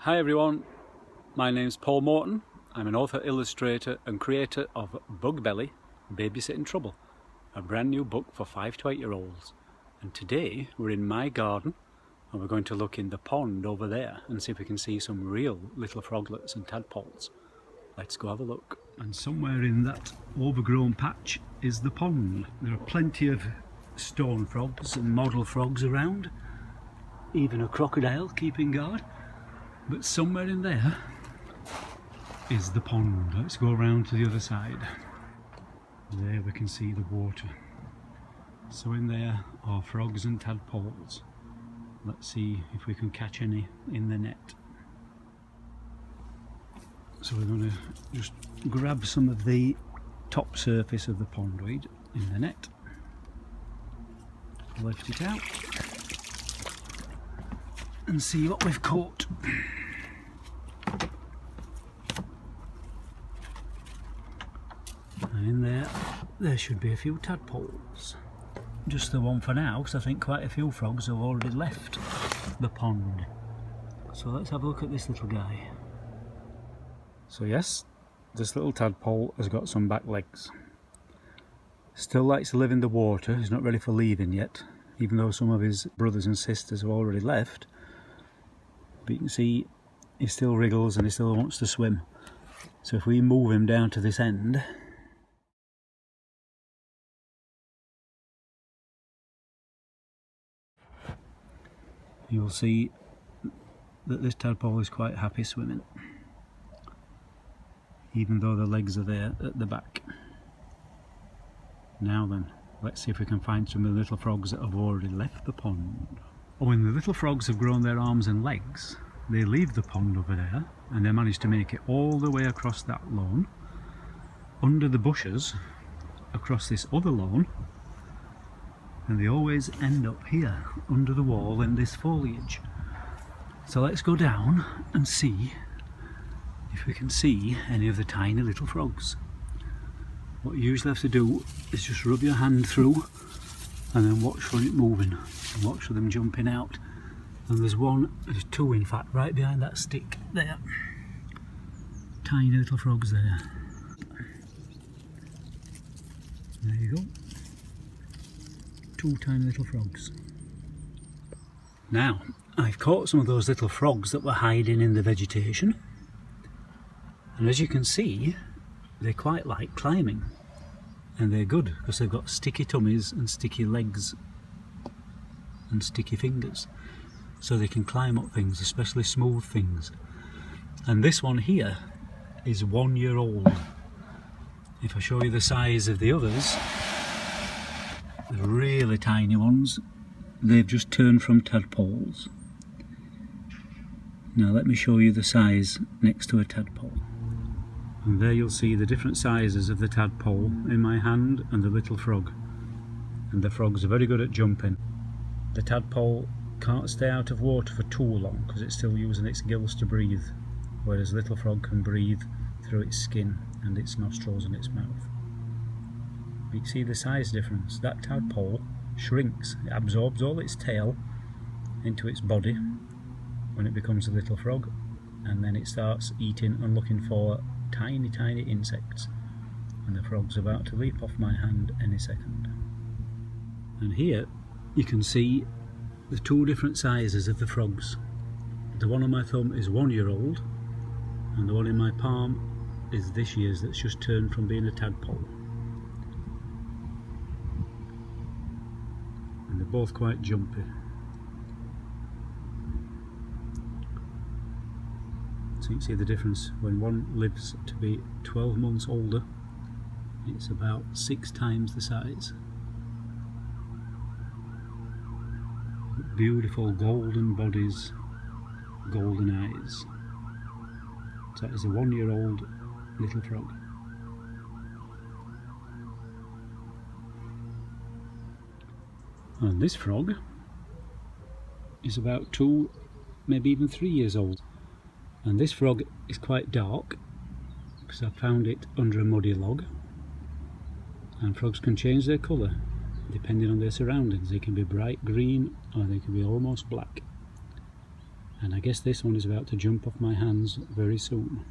Hi everyone, my name's Paul Morton. I'm an author, illustrator and creator of Bug Belly, Babysitting Trouble, a brand new book for 5 to 8 year olds. And today we're in my garden and we're going to look in the pond over there and see if we can see some real little froglets and tadpoles. Let's go have a look. And somewhere in that overgrown patch is the pond. There are plenty of stone frogs and model frogs around, even a crocodile keeping guard. But somewhere in there is the pond. Let's go around to the other side. There we can see the water. So in there are frogs and tadpoles. Let's see if we can catch any in the net. So we're going to just grab some of the top surface of the pondweed in the net. Lift it out and see what we've caught. And in there should be a few tadpoles. Just the one for now, because I think quite a few frogs have already left the pond. So let's have a look at this little guy. So yes, this little tadpole has got some back legs. Still likes to live in the water, he's not ready for leaving yet, even though some of his brothers and sisters have already left. But you can see he still wriggles and he still wants to swim. So if we move him down to this end, you'll see that this tadpole is quite happy swimming, even though the legs are there at the back. Now then, let's see if we can find some of the little frogs that have already left the pond. When the little frogs have grown their arms and legs, they leave the pond over there and they manage to make it all the way across that lawn, under the bushes, across this other lawn, and they always end up here under the wall in this foliage. So let's go down and see if we can see any of the tiny little frogs. What you usually have to do is just rub your hand through and then watch for it moving and watch for them jumping out. And there's two in fact, right behind that stick there. Tiny little frogs there. There you go. 2 tiny little frogs. Now, I've caught some of those little frogs that were hiding in the vegetation. And as you can see, they quite like climbing. And they're good because they've got sticky tummies and sticky legs and sticky fingers. So they can climb up things, especially smooth things. And this one here is 1 year old. If I show you the size of the others, the really tiny ones, they've just turned from tadpoles. Now let me show you the size next to a tadpole. And there you'll see the different sizes of the tadpole in my hand and the little frog. And the frogs are very good at jumping. The tadpole can't stay out of water for too long because it's still using its gills to breathe, whereas the little frog can breathe through its skin and its nostrils and its mouth. You can see the size difference. That tadpole shrinks, it absorbs all its tail into its body when it becomes a little frog, and then it starts eating and looking for tiny insects, and the frog's about to leap off my hand any second. And here you can see the 2 different sizes of the frogs. The one on my thumb is 1 year old and the one in my palm is this year's that's just turned from being a tadpole. And they're both quite jumpy. So you can see the difference. When one lives to be 12 months older, it's about 6 times the size. Beautiful golden bodies, golden eyes. So that is a 1 year old little frog. And this frog is about 2, maybe even 3 years old. And this frog is quite dark because I found it under a muddy log. And frogs can change their colour depending on their surroundings. They can be bright green or they can be almost black. And I guess this one is about to jump off my hands very soon.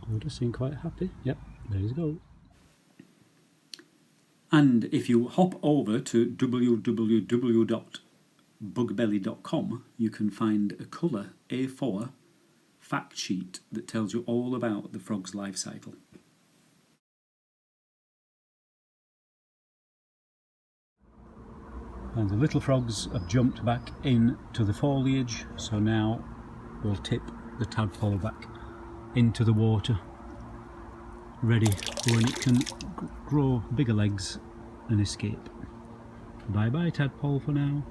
Oh, does seem quite happy. Yep, there you go. And if you hop over to www.bugbelly.com, you can find a colour A4 fact sheet that tells you all about the frog's life cycle. And the little frogs have jumped back into the foliage, so now we'll tip the tadpole back into the water, ready for when it can grow bigger legs and escape. Bye bye tadpole for now.